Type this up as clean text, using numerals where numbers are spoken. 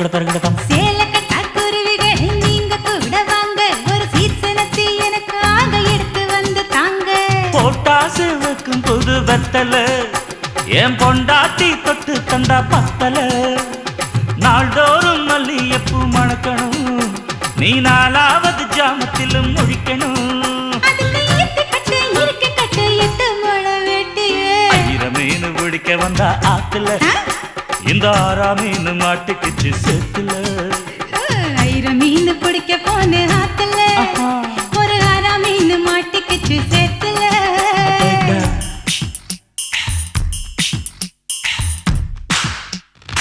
சேல கட்டா குருவிகள் நீங்க கூட வாங்க ஒரு சீசனத்தை எனக்காக எடுத்து வந்து தாங்க போட்டா சிவக்கும் புது வெத்தல என் பொண்டாட்டி தொட்டு தந்தா பத்தல நாள்தோறும் மல்லியப்பூ மணக்கணும் நீ நாலாவது ஜாமத்திலும் முழிக்கணும் மீன் பிடிக்க வந்தா ஆத்துல இந்த 6 மீன் மாட்டுக்குச்சு சேத்துல மீன் பிடிக்க போன ஆத்துல ஒரு 6 மீன் மாட்டுக்குச்சு சேத்துல